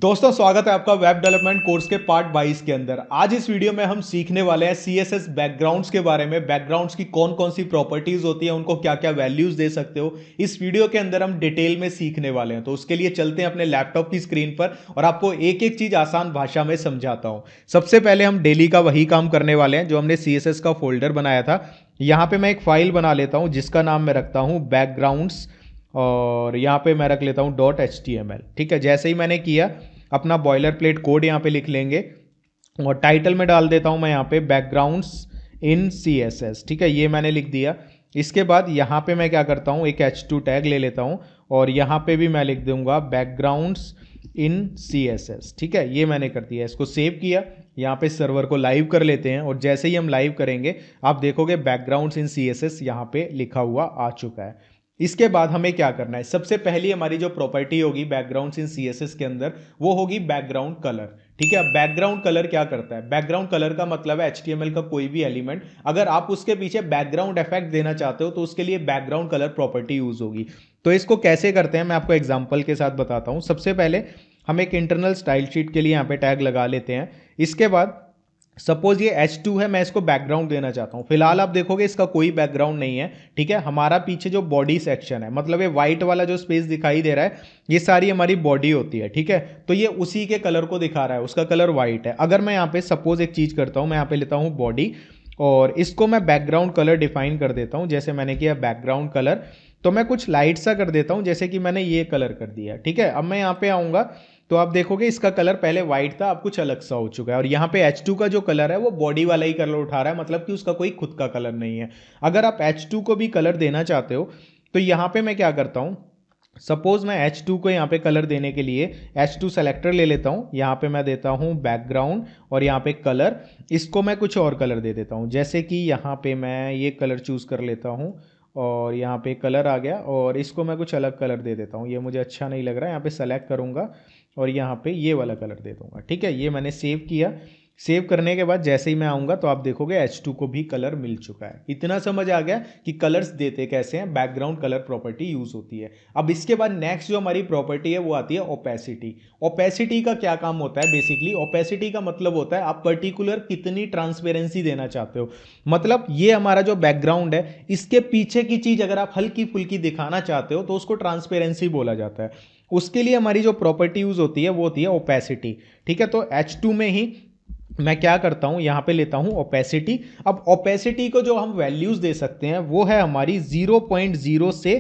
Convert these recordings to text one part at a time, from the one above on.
दोस्तों स्वागत है आपका वेब डेवलपमेंट कोर्स के पार्ट 22 के अंदर। आज इस वीडियो में हम सीखने वाले हैं सीएसएस बैकग्राउंड्स के बारे में। बैकग्राउंड्स की कौन कौन सी प्रॉपर्टीज होती हैं, उनको क्या क्या वैल्यूज दे सकते हो, इस वीडियो के अंदर हम डिटेल में सीखने वाले हैं। तो उसके लिए चलते हैं अपने लैपटॉप की स्क्रीन पर और आपको एक एक चीज आसान भाषा में समझाता हूं। सबसे पहले हम डेली का वही काम करने वाले हैं जो हमने सीएसएस का फोल्डर बनाया था। यहां पर मैं एक फाइल बना लेता हूं जिसका नाम मैं रखता हूं बैकग्राउंड्स, और यहाँ पे मैं रख लेता हूँ .html। ठीक है, जैसे ही मैंने किया अपना बॉयलर प्लेट कोड यहाँ पे लिख लेंगे और टाइटल में डाल देता हूँ मैं यहाँ पे बैकग्राउंड्स इन CSS। ठीक है, ये मैंने लिख दिया। इसके बाद यहाँ पे मैं क्या करता हूँ, एक h2 टैग ले लेता हूँ और यहाँ पे भी मैं लिख दूंगा बैकग्राउंड्स इन CSS। ठीक है, ये मैंने कर दिया। इसको सेव किया, यहाँ पे सर्वर को लाइव कर लेते हैं और जैसे ही हम लाइव करेंगे आप देखोगे बैकग्राउंड्स इन CSS यहाँ पे लिखा हुआ आ चुका है। इसके बाद हमें क्या करना है, सबसे पहली हमारी जो प्रॉपर्टी होगी बैकग्राउंड्स इन CSS के अंदर वो होगी बैकग्राउंड कलर। ठीक है, बैकग्राउंड कलर क्या करता है? बैकग्राउंड कलर का मतलब है HTML का कोई भी एलिमेंट, अगर आप उसके पीछे बैकग्राउंड इफेक्ट देना चाहते हो तो उसके लिए बैकग्राउंड कलर प्रॉपर्टी यूज होगी। तो इसको कैसे करते हैं मैं आपको एग्जाम्पल के साथ बताता हूं। सबसे पहले हम एक इंटरनल स्टाइल शीट के लिए यहाँ पे टैग लगा लेते हैं। इसके बाद सपोज ये H2 है, मैं इसको बैकग्राउंड देना चाहता हूं। फिलहाल आप देखोगे इसका कोई बैकग्राउंड नहीं है। ठीक है, हमारा पीछे जो बॉडी सेक्शन है, मतलब ये व्हाइट वाला जो स्पेस दिखाई दे रहा है, ये सारी हमारी बॉडी होती है। ठीक है, तो ये उसी के कलर को दिखा रहा है, उसका कलर व्हाइट है। अगर मैं यहाँ पे सपोज एक चीज करता हूं, मैं यहाँ पे लेता हूं बॉडी और इसको मैं बैकग्राउंड कलर डिफाइन कर देता हूं। जैसे मैंने किया बैकग्राउंड कलर, तो मैं कुछ लाइट सा कर देता हूं, जैसे कि मैंने ये कलर कर दिया। ठीक है, अब मैं यहाँ पे आऊंगा तो आप देखोगे इसका कलर पहले व्हाइट था, अब कुछ अलग सा हो चुका है। और यहाँ पे H2 का जो कलर है वो बॉडी वाला ही कलर उठा रहा है, मतलब कि उसका कोई खुद का कलर नहीं है। अगर आप H2 को भी कलर देना चाहते हो तो यहाँ पे मैं क्या करता हूँ, सपोज मैं H2 को यहाँ पे कलर देने के लिए H2 सेलेक्टर ले लेता हूँ। यहाँ पे मैं देता हूँ बैकग्राउंड और यहाँ पे कलर, इसको मैं कुछ और कलर दे देता हूँ। जैसे कि यहाँ पे मैं ये कलर चूज कर लेता हूँ और यहाँ पे कलर आ गया और इसको मैं कुछ अलग कलर दे देता हूँ। ये मुझे अच्छा नहीं लग रहा है, यहाँ पे सेलेक्ट करूँगा और यहाँ पे ये वाला कलर दे दूंगा। ठीक है, ये मैंने सेव किया। सेव करने के बाद जैसे ही मैं आऊँगा तो आप देखोगे H2 को भी कलर मिल चुका है। इतना समझ आ गया कि कलर्स देते कैसे हैं, बैकग्राउंड कलर प्रॉपर्टी यूज होती है। अब इसके बाद नेक्स्ट जो हमारी प्रॉपर्टी है वो आती है ओपेसिटी। ओपेसिटी का क्या काम होता है? बेसिकली ओपेसिटी का मतलब होता है आप पर्टिकुलर कितनी ट्रांसपेरेंसी देना चाहते हो। मतलब ये हमारा जो बैकग्राउंड है, इसके पीछे की चीज अगर आप हल्की फुल्की दिखाना चाहते हो तो उसको ट्रांसपेरेंसी बोला जाता है। उसके लिए हमारी जो प्रॉपर्टी यूज होती है वो होती है ओपेसिटी। ठीक है, तो H2 में ही मैं क्या करता हूं, यहां पे लेता हूं ओपेसिटी। अब ओपेसिटी को जो हम वैल्यूज दे सकते हैं वो है हमारी 0.0 से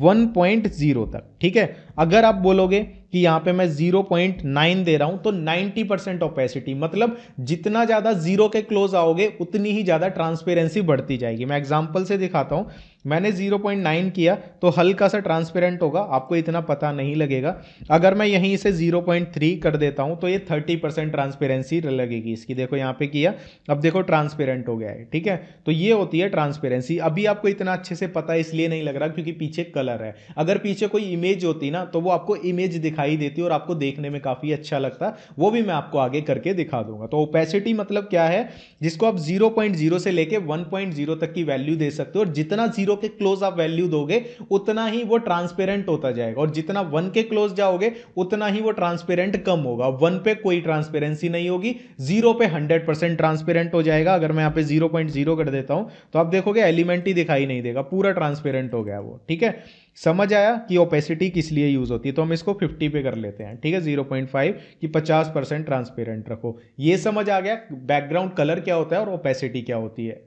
1.0 तक। ठीक है, अगर आप बोलोगे कि यहां पे मैं 0.9 दे रहा हूं तो 90% ओपेसिटी, मतलब जितना ज्यादा जीरो के क्लोज आओगे उतनी ही ज्यादा ट्रांसपेरेंसी बढ़ती जाएगी। मैं एग्जांपल से दिखाता हूं। मैंने 0.9 किया तो हल्का सा ट्रांसपेरेंट होगा, आपको इतना पता नहीं लगेगा। अगर मैं यहीं से 0.3 कर देता हूं तो ये 30% ट्रांसपेरेंसी लगेगी इसकी। देखो यहाँ पे किया, अब देखो ट्रांसपेरेंट हो गया है। ठीक है, तो ये होती है ट्रांसपेरेंसी। अभी आपको इतना अच्छे से पता इसलिए नहीं लग रहा क्योंकि पीछे कलर है। अगर पीछे कोई इमेज होती ना तो वो आपको इमेज दिखाई देती और आपको देखने में काफी अच्छा लगता, वो भी मैं आपको आगे करके दिखा दूंगा। तो ओपेसिटी मतलब क्या है, जिसको आप 0.0 से लेके 1.0 तक की वैल्यू दे सकते हो और जितना जीरो के क्लोज आप वैल्यू दोगे उतना ही वो ट्रांसपेरेंट होता जाएगा, और जितना 1 के क्लोज जाओगे उतना ही वो ट्रांसपेरेंट कम होगा। 1 पे कोई ट्रांसपेरेंसी नहीं होगी, 0 पे 100% ट्रांसपेरेंट हो जाएगा। अगर मैं यहां पे 0.0 कर देता हूं तो आप देखोगे एलिमेंट ही दिखाई नहीं देगा, पूरा ट्रांसपेरेंट हो गया वो। ठीक है, समझ आया कि ओपेसिटी किस लिए यूज होती है। तो हम इसको 50 पे कर लेते हैं। ठीक है, 0.5 की 50% ट्रांसपेरेंट रखो। ये समझ आ गया बैकग्राउंड कलर क्या होता है और ओपेसिटी क्या होती है।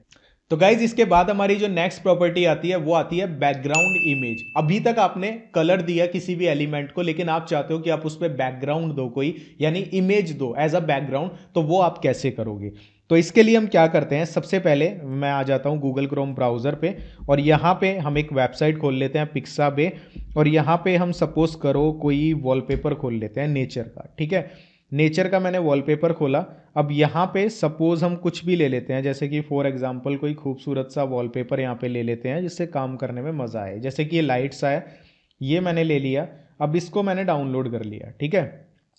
तो गाइज इसके बाद हमारी जो नेक्स्ट प्रॉपर्टी आती है वो आती है बैकग्राउंड इमेज। अभी तक आपने कलर दिया किसी भी एलिमेंट को, लेकिन आप चाहते हो कि आप उस पर बैकग्राउंड दो, कोई यानी इमेज दो एज अ बैकग्राउंड, तो वो आप कैसे करोगे? तो इसके लिए हम क्या करते हैं, सबसे पहले मैं आ जाता हूं गूगल क्रोम ब्राउजर पे और यहाँ पे हम एक वेबसाइट खोल लेते हैं पिक्साबे, और यहाँ पे हम सपोज करो कोई वॉलपेपर खोल लेते हैं नेचर का। ठीक है, नेचर का मैंने वॉलपेपर खोला। अब यहाँ पे सपोज हम कुछ भी ले लेते हैं, जैसे कि फॉर एग्जांपल कोई खूबसूरत सा वॉलपेपर यहाँ पे ले लेते हैं जिससे काम करने में मज़ा आए। जैसे कि ये लाइट्स है, ये मैंने ले लिया। अब इसको मैंने डाउनलोड कर लिया। ठीक है,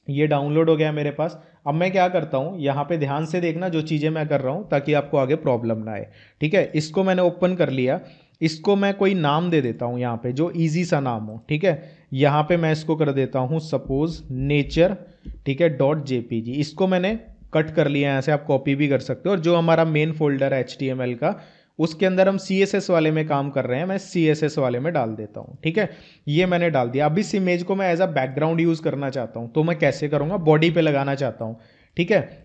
ये डाउनलोड हो गया मेरे पास। अब मैं क्या करता हूँ, यहाँ पे ध्यान से देखना जो चीज़ें मैं कर रहा हूँ ताकि आपको आगे प्रॉब्लम ना आए। ठीक है, इसको मैंने ओपन कर लिया। इसको मैं कोई नाम दे देता हूँ यहाँ पे जो इजी सा नाम हो। ठीक है, यहाँ पे मैं इसको कर देता हूँ सपोज नेचर। ठीक है, .jpg, इसको मैंने कट कर लिया, यहाँ से आप कॉपी भी कर सकते हो। और जो हमारा मेन फोल्डर है HTML का, उसके अंदर हम CSS वाले में काम कर रहे हैं, मैं CSS वाले में डाल देता हूँ। ठीक है, ये मैंने डाल दिया। अब इस इमेज को मैं एज अ बैकग्राउंड यूज करना चाहता हूँ, तो मैं कैसे करूँगा, बॉडी पे लगाना चाहता हूँ। ठीक है,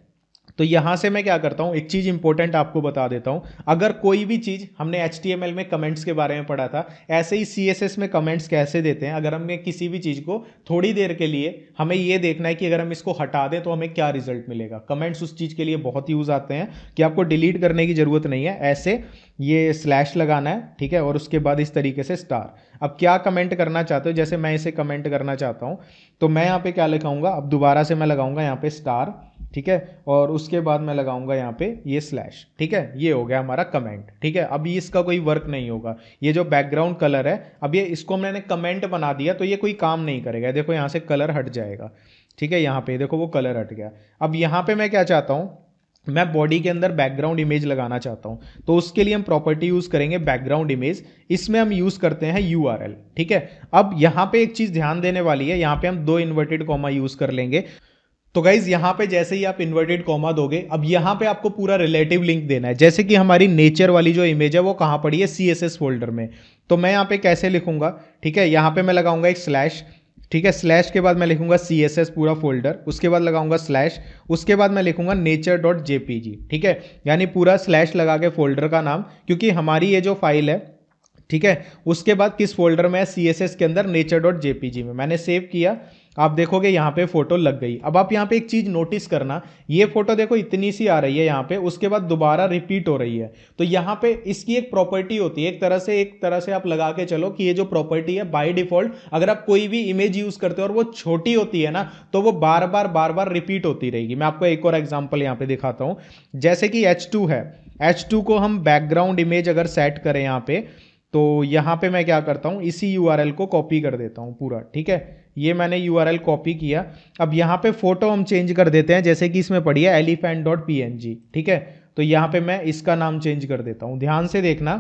तो यहां से मैं क्या करता हूं, एक चीज इंपॉर्टेंट आपको बता देता हूं। अगर कोई भी चीज, हमने HTML में कमेंट्स के बारे में पढ़ा था, ऐसे ही CSS में कमेंट्स कैसे देते हैं। अगर हमने किसी भी चीज को थोड़ी देर के लिए, हमें ये देखना है कि अगर हम इसको हटा दें तो हमें क्या रिजल्ट मिलेगा। कमेंट्स उस चीज के लिए बहुत यूज आते हैं कि आपको डिलीट करने की जरूरत नहीं है। ऐसे ये स्लैश लगाना है, ठीक है, और उसके बाद इस तरीके से स्टार। अब क्या कमेंट करना चाहते हो, जैसे मैं इसे कमेंट करना चाहता हूं, तो मैं यहाँ पे क्या लिखाऊंगा, अब दोबारा से मैं लगाऊंगा यहाँ पे स्टार, ठीक है, और उसके बाद मैं लगाऊंगा यहाँ पे ये स्लैश। ठीक है, ये हो गया हमारा कमेंट। ठीक है, अभी इसका कोई वर्क नहीं होगा। ये जो बैकग्राउंड कलर है, अब ये इसको मैंने कमेंट बना दिया तो ये कोई काम नहीं करेगा। देखो यहाँ से कलर हट जाएगा। ठीक है, यहाँ पे देखो वो कलर हट गया। अब यहाँ पे मैं क्या चाहता हूँ, मैं बॉडी के अंदर बैकग्राउंड इमेज लगाना चाहता हूं, तो उसके लिए हम प्रॉपर्टी यूज करेंगे बैकग्राउंड इमेज। इसमें हम यूज करते हैं URL। ठीक है, अब यहां पे एक चीज ध्यान देने वाली है, यहां पे हम 2 इन्वर्टेड कॉमा यूज कर लेंगे। तो गाइज यहां पे जैसे ही आप इन्वर्टेड कॉमा दोगे, अब यहां पे आपको पूरा रिलेटिव लिंक देना है। जैसे कि हमारी नेचर वाली जो इमेज है वो कहां पड़ी है, CSS फोल्डर में। तो मैं यहां पे कैसे लिखूंगा, ठीक है, यहां पे मैं लगाऊंगा एक स्लैश। ठीक है, स्लैश के बाद मैं लिखूंगा CSS पूरा फोल्डर, उसके बाद लगाऊंगा स्लैश, उसके बाद मैं लिखूंगा nature.jpg। ठीक है, यानी पूरा स्लैश लगा के फोल्डर का नाम, क्योंकि हमारी ये जो फाइल है, ठीक है, उसके बाद किस फोल्डर में है, CSS के अंदर nature.jpg में। मैंने सेव किया, आप देखोगे यहाँ पे फोटो लग गई। अब आप यहाँ पे एक चीज नोटिस करना, ये फोटो देखो इतनी सी आ रही है यहाँ पे, उसके बाद दोबारा रिपीट हो रही है। तो यहाँ पे इसकी एक प्रॉपर्टी होती है, एक तरह से आप लगा के चलो कि ये जो प्रॉपर्टी है बाय डिफॉल्ट, अगर आप कोई भी इमेज यूज करते हो और वो छोटी होती है ना, तो वो बार बार रिपीट होती रहेगी। मैं आपको एक और एग्जाम्पल यहाँ पे दिखाता हूँ। जैसे कि H2 है, H2 को हम बैकग्राउंड इमेज अगर सेट करें यहाँ पे, तो यहाँ पे मैं क्या करता हूँ, इसी URL को कॉपी कर देता हूँ पूरा। ठीक है, ये मैंने URL कॉपी किया। अब यहाँ पे फोटो हम चेंज कर देते हैं, जैसे कि इसमें पड़ी है elephant.png। ठीक है, तो यहाँ पे मैं इसका नाम चेंज कर देता हूँ, ध्यान से देखना।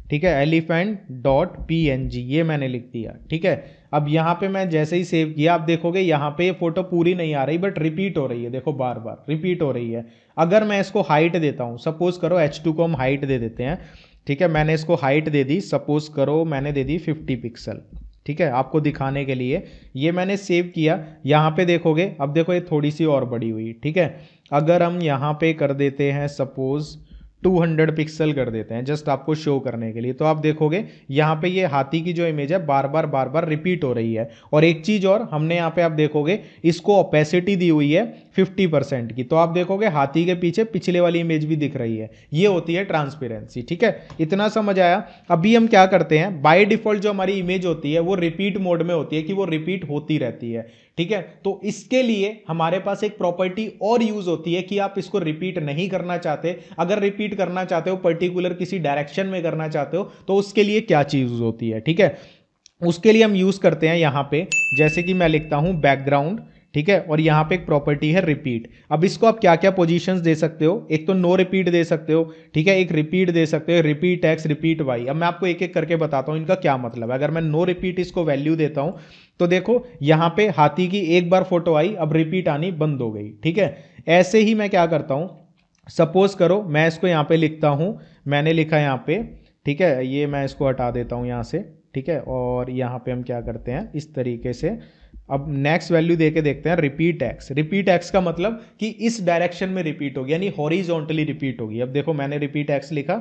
ठीक है, elephant.png ये मैंने लिख दिया। ठीक है, अब यहाँ पे मैं जैसे ही सेव किया, आप देखोगे यहाँ पे ये फोटो पूरी नहीं आ रही, बट रिपीट हो रही है। देखो बार बार रिपीट हो रही है। अगर मैं इसको हाइट देता हूँ, सपोज करो H2 को हम हाइट दे देते हैं। ठीक है, मैंने इसको हाइट दे दी, सपोज करो मैंने दे दी 50 पिक्सल। ठीक है, आपको दिखाने के लिए ये मैंने सेव किया। यहाँ पे देखोगे, अब देखो ये थोड़ी सी और बड़ी हुई। ठीक है, अगर हम यहाँ पे कर देते हैं सपोज 200 पिक्सल कर देते हैं, जस्ट आपको शो करने के लिए, तो आप देखोगे यहाँ पे ये हाथी की जो इमेज है बार बार रिपीट हो रही है। और एक चीज और, हमने यहाँ पे आप देखोगे इसको ओपेसिटी दी हुई है 50% की, तो आप देखोगे हाथी के पीछे पिछले वाली इमेज भी दिख रही है। ये होती है ट्रांसपेरेंसी। ठीक है, इतना समझ आया। अभी हम क्या करते हैं, बाय डिफॉल्ट जो हमारी इमेज होती है वो रिपीट मोड में होती है, कि वो रिपीट होती रहती है। ठीक है, तो इसके लिए हमारे पास एक प्रॉपर्टी और यूज होती है कि आप इसको रिपीट नहीं करना चाहते। अगर रिपीट करना चाहते हो, पर्टिकुलर किसी डायरेक्शन में करना चाहते हो, तो उसके लिए क्या चीज होती है। ठीक है, उसके लिए हम यूज करते हैं यहां पे, जैसे कि मैं लिखता हूं बैकग्राउंड। ठीक है, और यहां पे एक प्रॉपर्टी है रिपीट। अब इसको आप क्या क्या पोजीशंस दे सकते हो, एक तो नो रिपीट दे सकते हो। ठीक है, एक रिपीट दे सकते हो, रिपीट एक्स, रिपीट वाई। अब मैं आपको एक एक करके बताता हूं इनका क्या मतलब है। अगर मैं नो रिपीट इसको वैल्यू देता हूं, तो देखो यहां पे हाथी की एक बार फोटो आई, अब रिपीट आनी बंद हो गई। ठीक है, ऐसे ही मैं क्या करता हूं, सपोज करो मैं इसको यहां पे लिखता हूं, मैंने लिखा यहां पे। ठीक है, ये मैं इसको हटा देता हूं यहां से। ठीक है, और यहां पे हम क्या करते हैं इस तरीके से, अब नेक्स्ट वैल्यू देके देखते हैं रिपीट एक्स। रिपीट एक्स का मतलब कि इस डायरेक्शन में रिपीट होगी, यानी हॉरिजॉन्टली रिपीट होगी। अब देखो मैंने रिपीट एक्स लिखा,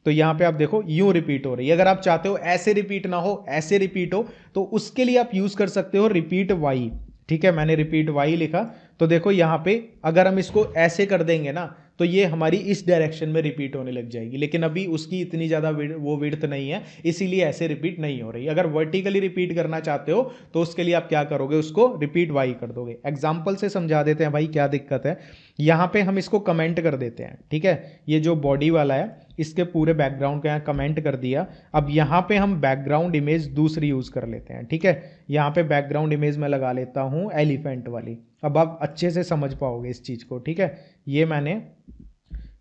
तो यहां पे आप देखो यूं रिपीट हो रही है। अगर आप चाहते हो ऐसे रिपीट ना हो, ऐसे रिपीट हो, तो उसके लिए आप यूज कर सकते हो रिपीट वाई। ठीक है, मैंने रिपीट वाई लिखा, तो देखो यहां पे अगर हम इसको ऐसे कर देंगे ना, तो ये हमारी इस डायरेक्शन में रिपीट होने लग जाएगी। लेकिन अभी उसकी इतनी ज़्यादा वो विड्थ नहीं है, इसीलिए ऐसे रिपीट नहीं हो रही। अगर वर्टिकली रिपीट करना चाहते हो, तो उसके लिए आप क्या करोगे, उसको रिपीट वाई कर दोगे। एग्जाम्पल से समझा देते हैं भाई क्या दिक्कत है। यहाँ पे हम इसको कमेंट कर देते हैं। ठीक है, ये जो बॉडी वाला है, इसके पूरे बैकग्राउंड का यहाँ कमेंट कर दिया। अब यहाँ पे हम बैकग्राउंड इमेज दूसरी यूज कर लेते हैं। ठीक है, यहाँ पे बैकग्राउंड इमेज में लगा लेता हूँ एलिफेंट वाली। अब आप अच्छे से समझ पाओगे इस चीज को। ठीक है, ये मैंने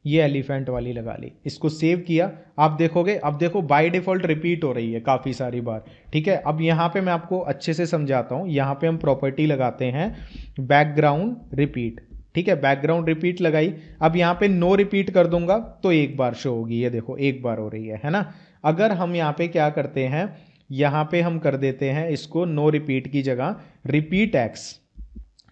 ये एलिफेंट वाली लगा ली, इसको सेव किया। आप देखोगे, अब देखो बाय डिफ़ॉल्ट रिपीट हो रही है काफ़ी सारी बार, ठीक है। अब यहाँ पे मैं आपको अच्छे से समझाता हूँ। यहाँ पे हम प्रॉपर्टी लगाते हैं बैकग्राउंड रिपीट, ठीक है। बैकग्राउंड रिपीट लगाई। अब यहाँ पे नो रिपीट कर दूंगा तो एक बार शो होगी, ये देखो एक बार हो रही है ना। अगर हम यहाँ पे क्या करते हैं, यहाँ पे हम कर देते हैं इसको नो रिपीट की जगह रिपीट एक्स,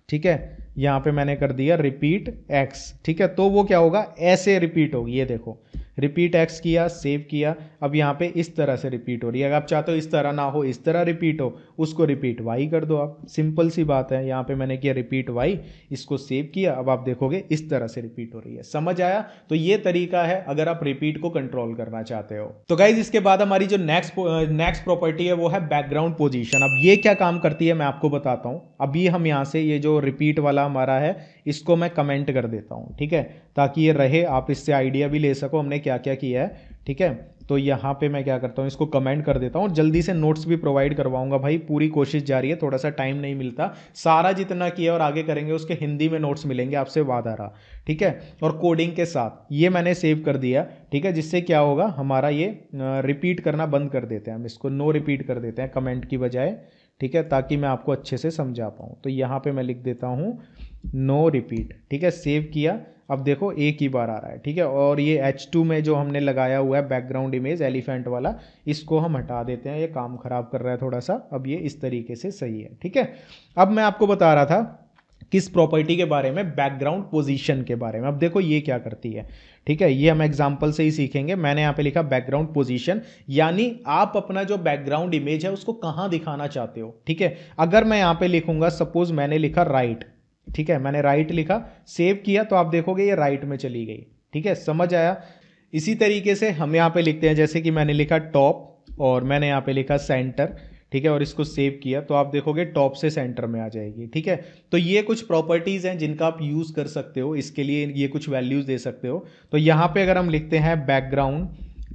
ठीक है। यहाँ पे मैंने कर दिया रिपीट एक्स, ठीक है। तो वो क्या होगा, ऐसे रिपीट होगी, ये देखो रिपीट एक्स किया, सेव किया। अब यहाँ पे इस तरह से रिपीट हो रही है। अगर आप चाहते हो इस तरह ना हो, इस तरह रिपीट हो, उसको रिपीट वाई कर दो आप, सिंपल सी बात है। यहाँ पे मैंने किया रिपीट वाई, इसको सेव किया। अब आप देखोगे इस तरह से रिपीट हो रही है। समझ आया? तो ये तरीका है अगर आप रिपीट को कंट्रोल करना चाहते हो। तो गाइज इसके बाद हमारी जो नेक्स्ट प्रॉपर्टी है वो है बैकग्राउंड पोजीशन। अब ये क्या काम करती है मैं आपको बताता हूँ। अभी हम यहाँ से ये जो रिपीट वाला हमारा है इसको मैं कमेंट कर देता हूँ, ठीक है, ताकि ये रहे, आप इससे आइडिया भी ले सको हमने क्या क्या किया है, ठीक है। तो यहाँ पे मैं क्या करता हूँ, इसको कमेंट कर देता हूँ। जल्दी से नोट्स भी प्रोवाइड करवाऊंगा भाई, पूरी कोशिश जारी है, थोड़ा सा टाइम नहीं मिलता। सारा जितना किया और आगे करेंगे उसके हिंदी में नोट्स मिलेंगे, आपसे वादा रहा, ठीक है। और कोडिंग के साथ ये मैंने सेव कर दिया, ठीक है। जिससे क्या होगा, हमारा ये रिपीट करना बंद कर देते हैं हम, इसको नो रिपीट कर देते हैं कमेंट की बजाय, ठीक है, ताकि मैं आपको अच्छे से समझा पाऊँ। तो यहाँ पे मैं लिख देता हूँ नो रिपीट, ठीक है, सेव किया। अब देखो एक ही बार आ रहा है, ठीक है। और ये H2 में जो हमने लगाया हुआ है बैकग्राउंड इमेज एलिफेंट वाला, इसको हम हटा देते हैं, ये काम खराब कर रहा है थोड़ा सा। अब ये इस तरीके से सही है, ठीक है। अब मैं आपको बता रहा था किस प्रॉपर्टी के बारे में, बैकग्राउंड पोजीशन के बारे में। अब देखो ये क्या करती है, ठीक है, ये हम एग्जांपल से ही सीखेंगे। मैंने यहाँ पे लिखा बैकग्राउंड पोजीशन, यानी आप अपना जो बैकग्राउंड इमेज है उसको कहाँ दिखाना चाहते हो, ठीक है। अगर मैं यहाँ पे लिखूंगा, सपोज मैंने लिखा राइट, ठीक है, मैंने राइट लिखा, सेव किया, तो आप देखोगे ये राइट में चली गई, ठीक है। समझ आया? इसी तरीके से हम यहाँ पे लिखते हैं, जैसे कि मैंने लिखा टॉप और मैंने यहाँ पे लिखा सेंटर, ठीक है, और इसको सेव किया, तो आप देखोगे टॉप से सेंटर में आ जाएगी, ठीक है। तो ये कुछ प्रॉपर्टीज हैं जिनका आप यूज कर सकते हो, इसके लिए ये कुछ वैल्यूज दे सकते हो। तो यहाँ पे अगर हम लिखते हैं बैकग्राउंड,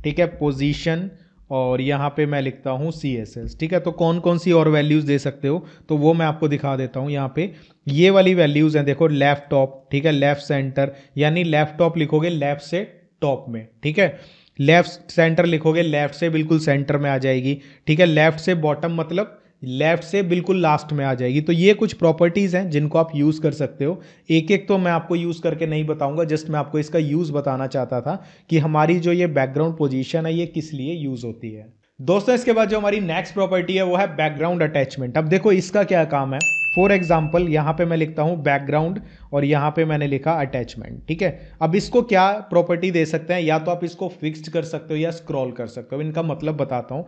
ठीक है, पोजीशन, और यहाँ पे मैं लिखता हूँ CSS, ठीक है। तो कौन कौन सी और वैल्यूज दे सकते हो, तो वो मैं आपको दिखा देता हूँ। यहाँ पे ये वाली वैल्यूज हैं, देखो लेफ्ट टॉप, ठीक है, लेफ्ट सेंटर, यानी लेफ्ट टॉप लिखोगे लेफ्ट से टॉप में, ठीक है। लेफ्ट सेंटर लिखोगे लेफ्ट से बिल्कुल सेंटर में आ जाएगी, ठीक है। लेफ्ट से बॉटम मतलब लेफ्ट से बिल्कुल लास्ट में आ जाएगी। तो ये कुछ प्रॉपर्टीज हैं जिनको आप यूज कर सकते हो। एक एक तो मैं आपको यूज करके नहीं बताऊंगा, जस्ट मैं आपको इसका यूज बताना चाहता था कि हमारी जो ये बैकग्राउंड पोजीशन है ये किस लिए यूज होती है। दोस्तों इसके बाद जो हमारी नेक्स्ट प्रॉपर्टी है वो है बैकग्राउंड अटैचमेंट। अब देखो इसका क्या काम है। फॉर एग्जाम्पल यहाँ पे मैं लिखता हूँ बैकग्राउंड और यहाँ पे मैंने लिखा अटैचमेंट, ठीक है। अब इसको क्या प्रॉपर्टी दे सकते हैं, या तो आप इसको फिक्स्ड कर सकते हो या स्क्रॉल कर सकते हो। इनका मतलब बताता हूँ।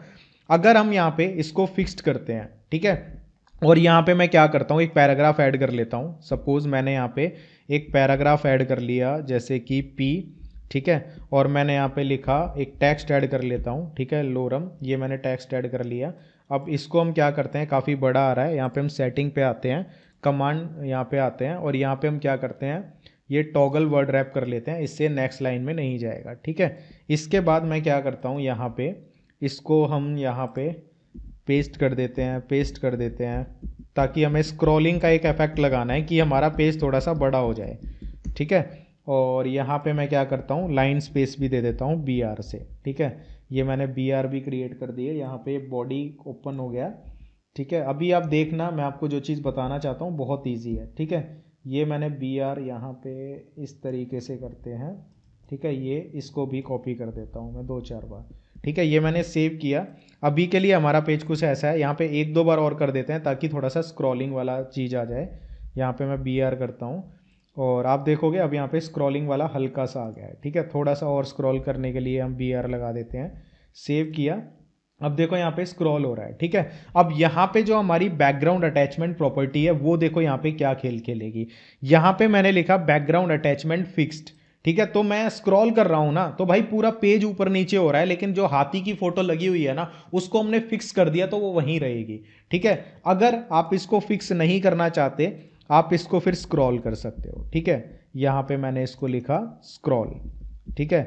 अगर हम यहाँ पे इसको फिक्स्ड करते हैं, ठीक है, और यहाँ पे मैं क्या करता हूँ, एक पैराग्राफ ऐड कर लेता हूँ। सपोज मैंने यहाँ पे एक पैराग्राफ ऐड कर लिया, जैसे कि P, ठीक है, और मैंने यहाँ पे लिखा एक टेक्स्ट ऐड कर लेता हूँ, ठीक है, लोरम, ये मैंने टेक्स्ट ऐड कर लिया। अब इसको हम क्या करते हैं, काफ़ी बड़ा आ रहा है, यहाँ पे हम सेटिंग पे आते हैं, कमांड यहाँ पे आते हैं, और यहाँ पे हम क्या करते हैं, ये टॉगल वर्ड रैप कर लेते हैं, इससे नेक्स्ट लाइन में नहीं जाएगा, ठीक है। इसके बाद मैं क्या करता हूँ, यहाँ पे इसको हम यहाँ पे पेस्ट कर देते हैं, ताकि हमें स्क्रॉलिंग का एक इफेक्ट लगाना है कि हमारा पेज थोड़ा सा बड़ा हो जाए, ठीक है। और यहाँ पे मैं क्या करता हूँ, लाइन स्पेस भी दे देता हूँ BR से, ठीक है। ये मैंने BR भी क्रिएट कर दी है, यहाँ पे बॉडी ओपन हो गया, ठीक है। अभी आप देखना, मैं आपको जो चीज़ बताना चाहता हूँ बहुत ईजी है, ठीक है। ये मैंने BR यहाँ पे इस तरीके से करते हैं, ठीक है। ये इसको भी कॉपी कर देता हूँ मैं 2-4 बार, ठीक है। ये मैंने सेव किया। अभी के लिए हमारा पेज कुछ ऐसा है, यहाँ पे 1-2 बार और कर देते हैं ताकि थोड़ा सा स्क्रॉलिंग वाला चीज़ आ जाए। यहाँ पे मैं BR करता हूँ और आप देखोगे अब यहाँ पे स्क्रॉलिंग वाला हल्का सा आ गया है, ठीक है। थोड़ा सा और स्क्रॉल करने के लिए हम BR लगा देते हैं, सेव किया। अब देखो यहाँ पे स्क्रॉल हो रहा है, ठीक है। अब यहाँ पे जो हमारी बैकग्राउंड अटैचमेंट प्रॉपर्टी है वो देखो यहाँ पे क्या खेल खेलेगी। यहाँ पे मैंने लिखा बैकग्राउंड अटैचमेंट फिक्स्ड, ठीक है। तो मैं स्क्रॉल कर रहा हूं ना, तो भाई पूरा पेज ऊपर नीचे हो रहा है, लेकिन जो हाथी की फोटो लगी हुई है ना उसको हमने फिक्स कर दिया, तो वो वहीं रहेगी, ठीक है। अगर आप इसको फिक्स नहीं करना चाहते, आप इसको फिर स्क्रॉल कर सकते हो, ठीक है। यहाँ पे मैंने इसको लिखा स्क्रॉल, ठीक है।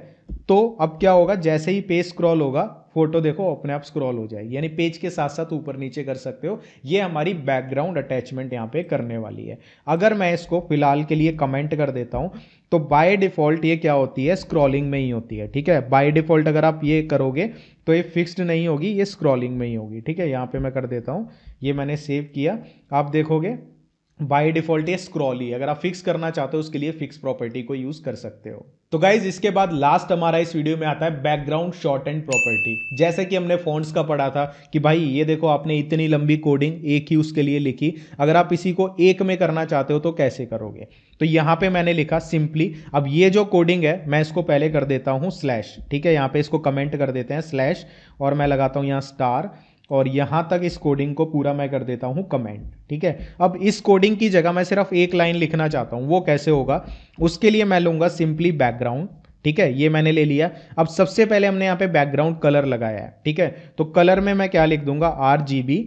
तो अब क्या होगा, जैसे ही पेज स्क्रॉल होगा फोटो देखो अपने आप स्क्रॉल हो जाएगी, यानी पेज के साथ साथ ऊपर नीचे कर सकते हो। ये हमारी बैकग्राउंड अटैचमेंट यहाँ पे करने वाली है। अगर मैं इसको फिलहाल के लिए कमेंट कर देता हूँ तो बाय डिफॉल्ट ये क्या होती है, स्क्रॉलिंग में ही होती है। ठीक है, बाय डिफॉल्ट अगर आप ये करोगे तो ये फिक्स्ड नहीं होगी, ये स्क्रॉलिंग में ही होगी। ठीक है, यहाँ पे मैं कर देता हूँ, ये मैंने सेव किया। आप देखोगे बाय डिफॉल्ट ये स्क्रॉल ही, अगर आप फिक्स करना चाहते हो उसके लिए फिक्स प्रॉपर्टी को यूज कर सकते हो। तो गाइज इसके बाद लास्ट हमारा इस वीडियो में आता है बैकग्राउंड शॉर्ट एंड प्रॉपर्टी। जैसे कि हमने फॉन्ट्स का पढ़ा था कि भाई ये देखो आपने इतनी लंबी कोडिंग एक ही उसके लिए लिखी, अगर आप इसी को एक में करना चाहते हो तो कैसे करोगे। तो यहां पे मैंने लिखा सिंपली, अब ये जो कोडिंग है मैं इसको पहले कर देता हूं स्लैश। ठीक है, यहां पे इसको कमेंट कर देते हैं स्लैश, और मैं लगाता हूं यहां स्टार, और यहां तक इस कोडिंग को पूरा मैं कर देता हूं कमेंट। ठीक है, अब इस कोडिंग की जगह मैं सिर्फ एक लाइन लिखना चाहता हूं, वो कैसे होगा, उसके लिए मैं लूंगा सिंपली बैकग्राउंड। ठीक है, ये मैंने ले लिया। अब सबसे पहले हमने यहां पे बैकग्राउंड कलर लगाया है। ठीक है, तो कलर में मैं क्या लिख दूंगा, RGB।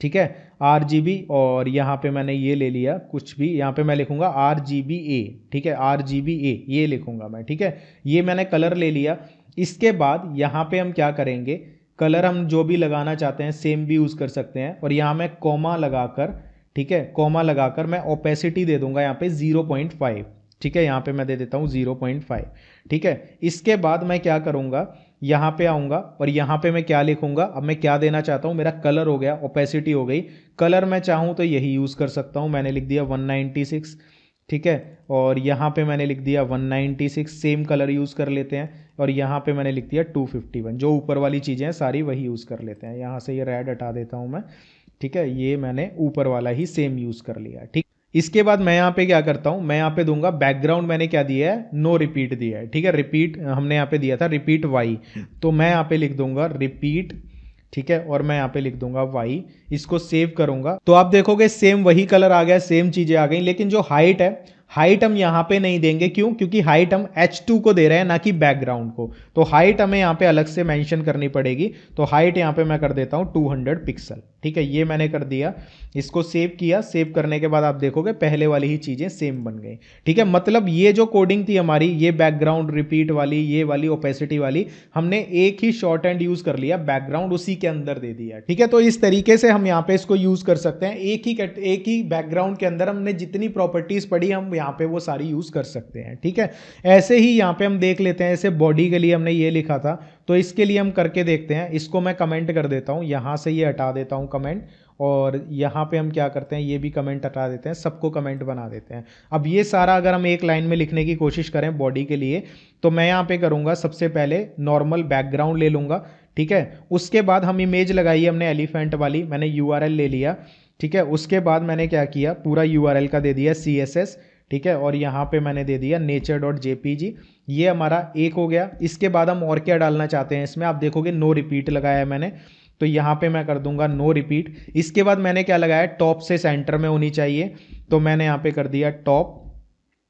ठीक है, RGB, और यहां पे मैंने ये ले लिया कुछ भी, यहां पे मैं लिखूंगा RGBA। ठीक है, RGBA ये लिखूंगा मैं। ठीक है, ये मैंने कलर ले लिया। इसके बाद यहां पे हम क्या करेंगे, कलर हम जो भी लगाना चाहते हैं सेम भी यूज कर सकते हैं, और यहां मैं कॉमा लगाकर, ठीक है, कॉमा लगाकर मैं ओपेसिटी दे दूंगा यहाँ पे 0.5। ठीक है, यहाँ पे मैं दे देता हूँ 0.5। ठीक है, इसके बाद मैं क्या करूंगा, यहाँ पे आऊंगा और यहाँ पे मैं क्या लिखूंगा, अब मैं क्या देना चाहता हूँ, मेरा कलर हो गया, ओपेसिटी हो गई। कलर मैं चाहूँ तो यही यूज कर सकता हूँ, मैंने लिख दिया 196। ठीक है, और यहाँ पे मैंने लिख दिया 196, सेम कलर यूज कर लेते हैं, और यहाँ पे मैंने लिख दिया 251। जो ऊपर वाली चीज़ें हैं सारी वही यूज़ कर लेते हैं। यहाँ से ये रेड हटा देता हूँ मैं। ठीक है, ये मैंने ऊपर वाला ही सेम यूज़ कर लिया। ठीक, इसके बाद मैं यहाँ पे क्या करता हूँ, मैं यहाँ पे दूंगा बैकग्राउंड, मैंने क्या दिया है, नो रिपीट दिया है। ठीक है, रिपीट हमने यहाँ पे दिया था रिपीट वाई, तो मैं यहाँ पे लिख दूंगा रिपीट। ठीक है, और मैं यहाँ पे लिख दूंगा वाई। इसको सेव करूंगा तो आप देखोगे सेम वही कलर आ गया, सेम चीजें आ गई, लेकिन जो हाइट है, हाइट हम यहाँ पे नहीं देंगे। क्यों, क्योंकि हाइट हम H2 को दे रहे हैं ना कि बैकग्राउंड को, तो हाइट हमें यहाँ पे अलग से मेंशन करनी पड़ेगी। तो हाइट यहाँ पे मैं कर देता हूँ 200 पिक्सल। ठीक है, ये मैंने कर दिया, इसको सेव किया। सेव करने के बाद आप देखोगे पहले वाली ही चीजें सेम बन गई। ठीक है, मतलब ये जो कोडिंग थी हमारी, ये बैकग्राउंड रिपीट वाली, ये वाली ओपेसिटी वाली, हमने एक ही शॉर्ट हैंड यूज कर लिया, बैकग्राउंड उसी के अंदर दे दिया। ठीक है, तो इस तरीके से हम यहाँ पे इसको यूज कर सकते हैं। एक ही बैकग्राउंड के अंदर हमने जितनी प्रॉपर्टीज पढ़ी हम यहाँ पे वो सारी यूज कर सकते हैं। ठीक है, ऐसे ही यहाँ पे हम देख लेते हैं, जैसे बॉडी के लिए हमने ये लिखा था, तो इसके लिए हम करके देखते हैं। इसको मैं कमेंट कर देता हूँ, यहाँ से ये हटा देता हूँ कमेंट, और यहाँ पे हम क्या करते हैं, ये भी कमेंट हटा देते हैं, सबको कमेंट बना देते हैं। अब ये सारा अगर हम एक लाइन में लिखने की कोशिश करें बॉडी के लिए, तो मैं यहाँ पे करूँगा सबसे पहले नॉर्मल बैकग्राउंड ले लूँगा। ठीक है, उसके बाद हम इमेज लगाई हमने एलिफेंट वाली, मैंने URL ले लिया। ठीक है, उसके बाद मैंने क्या किया, पूरा URL का दे दिया CSS। ठीक है, और यहाँ पे मैंने दे दिया nature.jpg। ये हमारा एक हो गया। इसके बाद हम और क्या डालना चाहते हैं इसमें, आप देखोगे नो रिपीट लगाया है मैंने, तो यहाँ पे मैं कर दूंगा नो रिपीट। इसके बाद मैंने क्या लगाया, टॉप से सेंटर में होनी चाहिए, तो मैंने यहाँ पे कर दिया टॉप,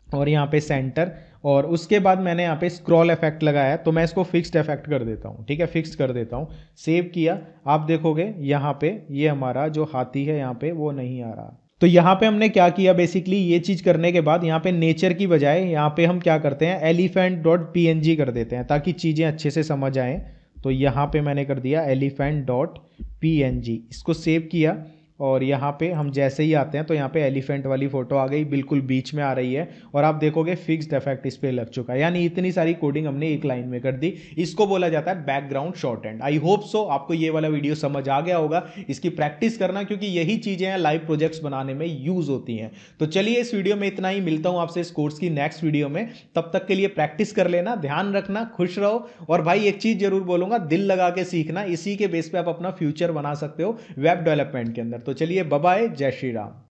और यहाँ पे सेंटर, और उसके बाद मैंने यहाँ पे स्क्रॉल इफेक्ट लगाया है, तो मैं इसको फिक्स्ड इफेक्ट कर देता हूँ। ठीक है, फिक्स कर देता हूँ, सेव किया। आप देखोगे यहाँ पे ये हमारा जो हाथी है यहाँ पे वो नहीं आ रहा। तो यहाँ पे हमने क्या किया, बेसिकली ये चीज करने के बाद यहाँ पे नेचर की बजाय यहाँ पे हम क्या करते हैं, elephant.png कर देते हैं, ताकि चीजें अच्छे से समझ आए। तो यहाँ पे मैंने कर दिया elephant.png, इसको सेव किया, और यहाँ पे हम जैसे ही आते हैं तो यहाँ पे एलिफेंट वाली फोटो आ गई, बिल्कुल बीच में आ रही है, और आप देखोगे फिक्स्ड इफेक्ट इस पे लग चुका है। यानी इतनी सारी कोडिंग हमने एक लाइन में कर दी। इसको बोला जाता है background short hand. I hope so आपको ये वाला वीडियो समझ आ गया होगा। इसकी प्रैक्टिस करना, क्योंकि यही चीजें हैं लाइव प्रोजेक्ट्स बनाने में यूज होती हैं। तो चलिए इस वीडियो में इतना ही, मिलता हूं आपसे इस कोर्स की नेक्स्ट वीडियो में। तब तक के लिए प्रैक्टिस कर लेना, ध्यान रखना, खुश रहो, और भाई एक चीज जरूर बोलूंगा, दिल लगा के सीखना, इसी के बेस पे आप अपना फ्यूचर बना सकते हो वेब डेवलपमेंट के अंदर। तो चलिए बाय बाय, जय श्री राम।